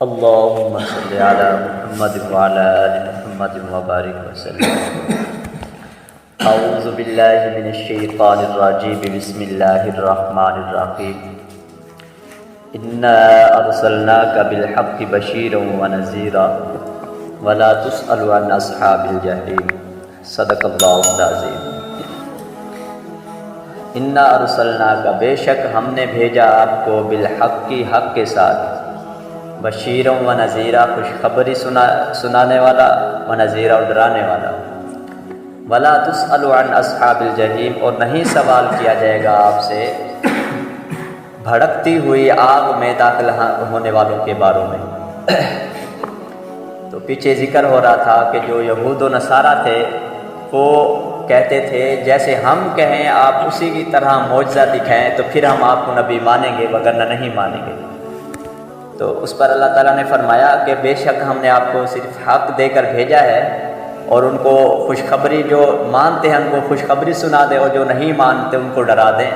اللهم صل على محمد وعلى آل محمد وبارك وسلم. اعوذ باللہ من الشیطان الرجیم. بسم اللہ الرحمن الرحیم. انا ارسلناک بالحق بشیرا ونذیرا ولا تسأل عن اصحاب الجحیم. صدق اللہ العظیم. انا ارسلناک، بے شک ہم نے بھیجا آپ کو، بالحق کی حق کے ساتھ، بشیر و نذیرہ، خوشخبری سنانے والا، و نذیرہ اور ڈرانے والا. ولا تسأل عن اصحاب الجحیم، اور نہیں سوال کیا جائے گا آپ سے بھڑکتی ہوئی آگ میں داخل ہونے والوں کے بارے میں. تو پیچھے ذکر ہو رہا تھا کہ جو یہود و نصارہ تھے وہ کہتے تھے جیسے ہم کہیں آپ اسی کی طرح معجزہ دکھائیں تو پھر ہم آپ کو نبی مانیں گے، وگرنہ نہیں مانیں گے. تو اس پر اللہ تعالیٰ نے فرمایا کہ بے شک ہم نے آپ کو صرف حق دے کر بھیجا ہے، اور ان کو خوشخبری، جو مانتے ہیں ان کو خوشخبری سنا دیں، اور جو نہیں مانتے ان کو ڈرا دیں.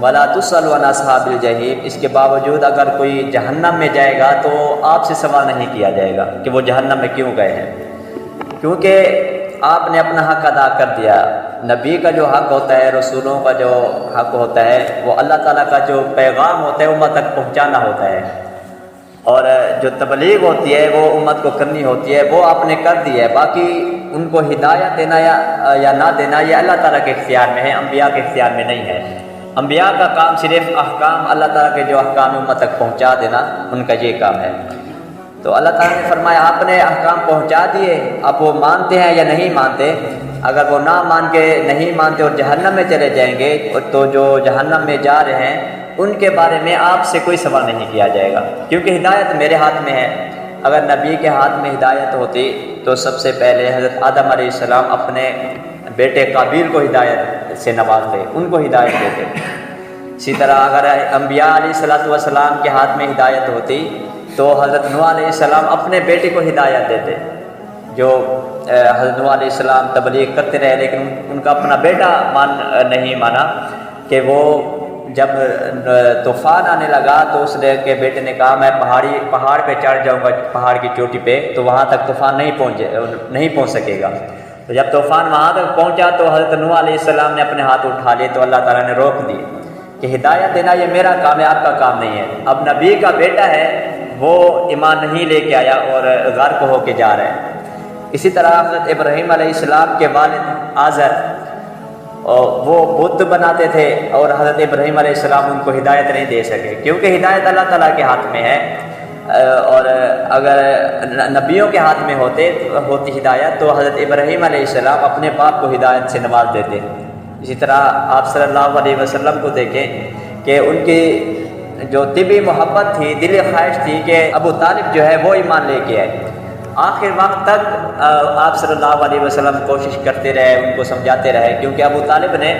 ولا تسأل عن اصحاب الجحیم، اس کے باوجود اگر کوئی جہنم میں جائے گا تو آپ سے سوال نہیں کیا جائے گا کہ وہ جہنم میں کیوں گئے ہیں، کیونکہ آپ نے اپنا حق ادا کر دیا. نبی کا جو حق ہوتا ہے، رسولوں کا جو حق ہوتا ہے، وہ اللہ تعالیٰ کا جو پیغام ہوتا ہے امت تک پہنچانا ہوتا ہے، اور جو تبلیغ ہوتی ہے وہ امت کو کرنی ہوتی ہے، وہ آپ نے کر دی ہے. باقی ان کو ہدایت دینا یا نہ دینا یہ اللہ تعالیٰ کے اختیار میں ہے، انبیاء کے اختیار میں نہیں ہے. انبیاء کا کام صرف احکام، اللہ تعالیٰ کے جو احکام امت تک پہنچا دینا، ان کا یہ کام ہے. تو اللہ تعالیٰ نے فرمایا آپ نے احکام پہنچا دیے، اب وہ مانتے ہیں یا نہیں مانتے. اگر وہ نہ مان کے نہیں مانتے اور جہنم میں چلے جائیں گے تو جو جہنم میں جا رہے ہیں ان کے بارے میں آپ سے کوئی سوال نہیں کیا جائے گا، کیونکہ ہدایت میرے ہاتھ میں ہے. اگر نبی کے ہاتھ میں ہدایت ہوتی تو سب سے پہلے حضرت آدم علیہ السلام اپنے بیٹے قابیل کو ہدایت سے نوازتے، ان کو ہدایت دیتے. اسی طرح اگر انبیاء علیہ السلام کے ہاتھ میں ہدایت ہوتی تو حضرت نوح علیہ السلام اپنے بیٹے کو ہدایت دیتے. جو حضرت نوح علیہ السلام تبلیغ کرتے رہے لیکن ان کا اپنا بیٹا نہیں مانا، کہ وہ جب طوفان آنے لگا تو اس کے بیٹے نے کہا میں پہاڑ پہ چڑھ جاؤں گا، پہاڑ کی چوٹی پہ، تو وہاں تک طوفان نہیں پہنچ سکے گا. تو جب طوفان وہاں تک پہنچا تو حضرت نوح علیہ السلام نے اپنے ہاتھ اٹھا لیے، تو اللہ تعالیٰ نے روک دی کہ ہدایت دینا یہ میرا کام ہے، آپ کا کام نہیں ہے. اب نبی کا بیٹا ہے وہ ایمان نہیں لے کے آیا اور غرق ہو کے جا رہا ہے. اسی طرح حضرت ابراہیم علیہ السلام کے والد آزر وہ بت بناتے تھے، اور حضرت ابراہیم علیہ السلام ان کو ہدایت نہیں دے سکے، کیونکہ ہدایت اللہ تعالیٰ کے ہاتھ میں ہے. اور اگر نبیوں کے ہاتھ میں ہوتی ہدایت تو حضرت ابراہیم علیہ السلام اپنے باپ کو ہدایت سے نواز دیتے. اسی طرح آپ صلی اللہ علیہ وسلم کو دیکھیں کہ ان کی جو طبی محبت تھی، دلی خواہش تھی کہ ابو طالب جو ہے وہ ایمان لے کے آئے. آخر وقت تک آپ صلی اللہ علیہ وسلم کوشش کرتے رہے، ان کو سمجھاتے رہے، کیونکہ ابو طالب نے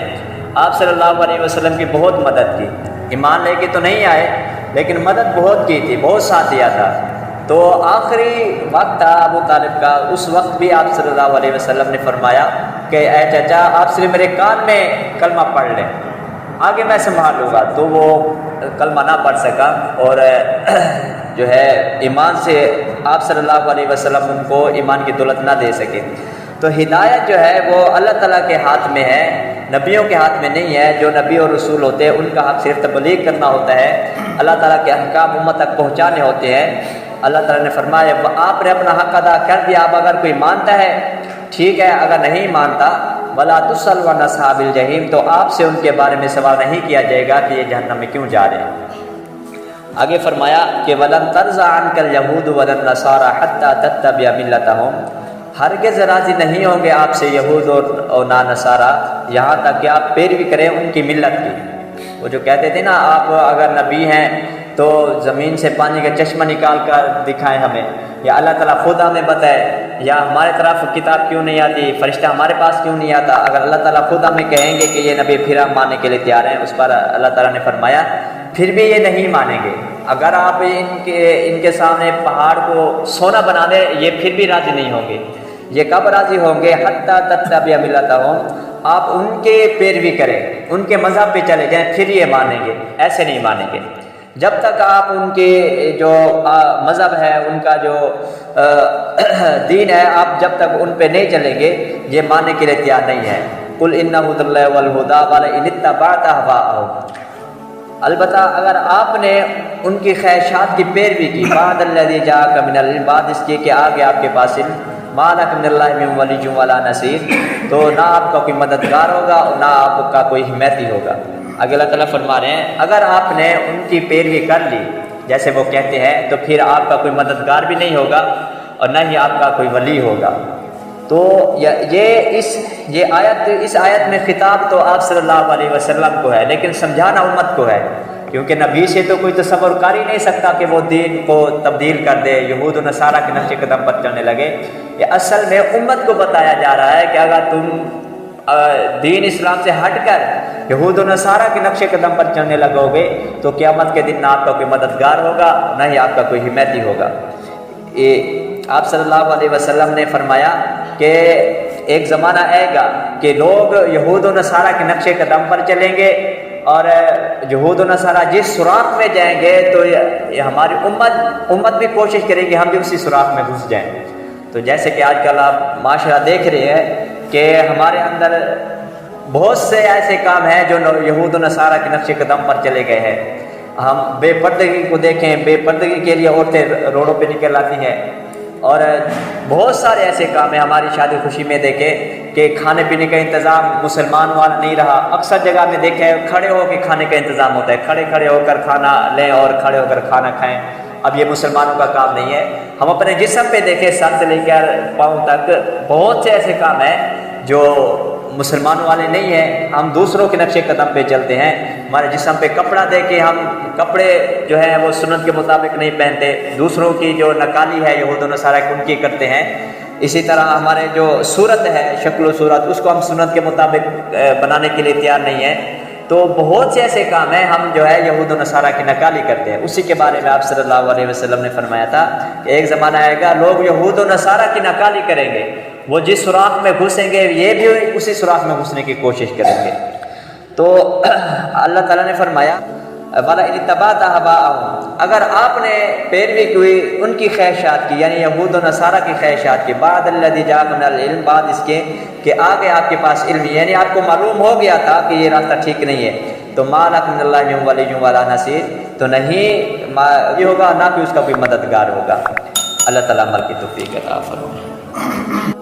آپ صلی اللہ علیہ وسلم کی بہت مدد کی. ایمان لے کے تو نہیں آئے لیکن مدد بہت کی تھی، بہت ساتھ دیا تھا. تو آخری وقت تھا ابو طالب کا، اس وقت بھی آپ صلی اللہ علیہ وسلم نے فرمایا کہ اے چچا آپ صرف میرے کان میں کلمہ پڑھ لیں، آگے میں سنبھال لوں گا. تو وہ کلمہ نہ پڑھ سکا، اور جو ہے ایمان سے آپ صلی اللہ علیہ وسلم ان کو ایمان کی دولت نہ دے سکے. تو ہدایت جو ہے وہ اللہ تعالیٰ کے ہاتھ میں ہے، نبیوں کے ہاتھ میں نہیں ہے. جو نبی اور رسول ہوتے ہیں ان کا حق صرف تبلیغ کرنا ہوتا ہے، اللہ تعالیٰ کے احکام امت تک پہنچانے ہوتے ہیں. اللہ تعالیٰ نے فرمایا آپ نے اپنا حق ادا کر دیا، اب اگر کوئی مانتا ہے ٹھیک ہے، اگر نہیں مانتا ولا تسأل عن اصحاب الجحیم، تو آپ سے ان کے بارے میں سوال نہیں کیا جائے گا کہ یہ جہنم میں کیوں جا رہے ہیں. آگے فرمایا کہ وَلَن تَرْضَىٰ عَنْكَ الْيَهُودُ وَلَا النَّصَارَىٰ حَتَّىٰ تَتَّبِعَ مِلَّتَهُمْ، ہرگز راضی نہیں ہوں گے آپ سے یہود اور نہ نصارہ، یہاں تک کہ آپ پیروی کریں ان کی ملت کی. وہ جو کہتے تھے نا آپ اگر نبی ہیں تو زمین سے پانی کا چشمہ نکال کر دکھائیں ہمیں، یا اللہ تعالیٰ خود ہمیں بتائے، یا ہمارے طرف کتاب کیوں نہیں آتی، فرشتہ ہمارے پاس کیوں نہیں آتا. اگر اللہ تعالیٰ خود ہمیں کہیں گے کہ یہ نبی پھر ہم ماننے کے لیے تیار ہیں. اس پر اللہ تعالیٰ نے فرمایا پھر بھی یہ نہیں مانیں گے. اگر آپ ان کے سامنے پہاڑ کو سونا بنا دیں یہ پھر بھی راضی نہیں ہوں گے. یہ کب راضی ہوں گے؟ حتیٰ تتبع ملتہم، آپ ان کے پیروی کریں، ان کے مذہب پہ چلے جائیں پھر یہ مانیں گے، ایسے نہیں مانیں گے. جب تک آپ ان کے جو مذہب ہے، ان کا جو دین ہے، آپ جب تک ان پہ نہیں چلیں گے یہ ماننے کے لیے تیار نہیں ہے۔ قل ان ھدی اللہ والہدی ولئن اتبعت اہواءهم، البتہ اگر آپ نے ان کی خواہشات کی پیروی کی، بعد الذی جاءک من العلم، بعد اس کے کہ آگے آپ کے پاس علم، ما لک من اللہ من ولی ولا نصیر، تو نہ آپ کا کوئی مددگار ہوگا اور نہ آپ کا کوئی حمایتی ہوگا۔ آگے اللہ تعالیٰ فرما رہے ہیں اگر آپ نے ان کی پیروی کر لی جیسے وہ کہتے ہیں تو پھر آپ کا کوئی مددگار بھی نہیں ہوگا اور نہ ہی آپ کا کوئی ولی ہوگا۔ تو اس آیت میں خطاب تو آپ صلی اللہ علیہ وسلم کو ہے، لیکن سمجھانا امت کو ہے، کیونکہ نبی سے تو کوئی تصور کر ہی نہیں سکتا کہ وہ دین کو تبدیل کر دے، یہود و نصارہ کے نقش قدم پر چلنے لگے۔ یہ اصل میں امت کو بتایا جا رہا ہے کہ اگر تم دین اسلام سے ہٹ کر یہود و نصارہ کے نقش قدم پر چلنے لگو گے تو قیامت کے دن نہ آپ کا کوئی مددگار ہوگا نہ ہی آپ کا کوئی حمایتی ہوگا۔ آپ صلی اللہ علیہ وسلم نے فرمایا کہ ایک زمانہ آئے گا کہ لوگ یہود و نصارہ کے نقش قدم پر چلیں گے، اور یہود و نصارہ جس سوراخ میں جائیں گے تو یہ ہماری امت بھی کوشش کرے گی ہم بھی اسی سوراخ میں گھس جائیں۔ تو جیسے کہ آج کل آپ معاشرہ دیکھ رہے ہیں کہ ہمارے اندر بہت سے ایسے کام ہیں جو یہود و نصارہ کے نقش قدم پر چلے گئے ہیں۔ ہم بے پردگی کو دیکھیں، بے پردگی کے لیے عورتیں روڈوں پہ نکل آتی ہیں، اور بہت سارے ایسے کام ہیں ہماری شادی خوشی میں دیکھیں کہ کھانے پینے کا انتظام مسلمان والا نہیں رہا۔ اکثر جگہ میں دیکھیں کھڑے ہو کے کھانے کا انتظام ہوتا ہے، کھڑے ہو کر کھانا لیں اور کھڑے ہو کر کھانا کھائیں۔ اب یہ مسلمانوں کا کام نہیں ہے۔ ہم اپنے جسم پہ دیکھیں سر سے لے کر پاؤں تک بہت سے ایسے کام ہیں جو مسلمانوں والے نہیں ہیں، ہم دوسروں کے نقش قدم پہ چلتے ہیں۔ ہمارے جسم پہ کپڑا دے کے ہم کپڑے جو ہیں وہ سنت کے مطابق نہیں پہنتے، دوسروں کی جو نکالی ہے یہود و نصارہ ان کی کرتے ہیں۔ اسی طرح ہمارے جو صورت ہے، شکل و صورت، اس کو ہم سنت کے مطابق بنانے کے لیے تیار نہیں ہیں۔ تو بہت سے ایسے کام ہیں ہم جو ہے یہود و نصارہ کی نکالی کرتے ہیں۔ اسی کے بارے میں آپ صلی اللہ علیہ وسلم نے فرمایا تھا کہ ایک زمانہ آئے گا لوگ یہود و نصارہ کی نکالی کریں گے، وہ جس سوراخ میں گھسیں گے یہ بھی اسی سوراخ میں گھسنے کی کوشش کریں گے۔ تو اللہ تعالیٰ نے فرمایا وَلَئِنِ اتَّبَعْتَ أَهْوَاءَهُمْ، اگر آپ نے پیروی کی ان کی خواہشات کی، یعنی یہود و نصارہ کی خواہشات کی، بعد الذی جاءک من العلم، بعد اس کے کہ آگے آپ کے پاس علم، یعنی آپ کو معلوم ہو گیا تھا کہ یہ راستہ ٹھیک نہیں ہے، تو مَا لَکَ مِنَ اللَّهِ مِن وَلِيٍّ وَلَا نَصِيرٍ، تو نہیں یہ ہوگا نہ کہ اس کا کوئی مددگار ہوگا۔ اللہ تعالیٰ عمل کی توفیق عطا فرمائے۔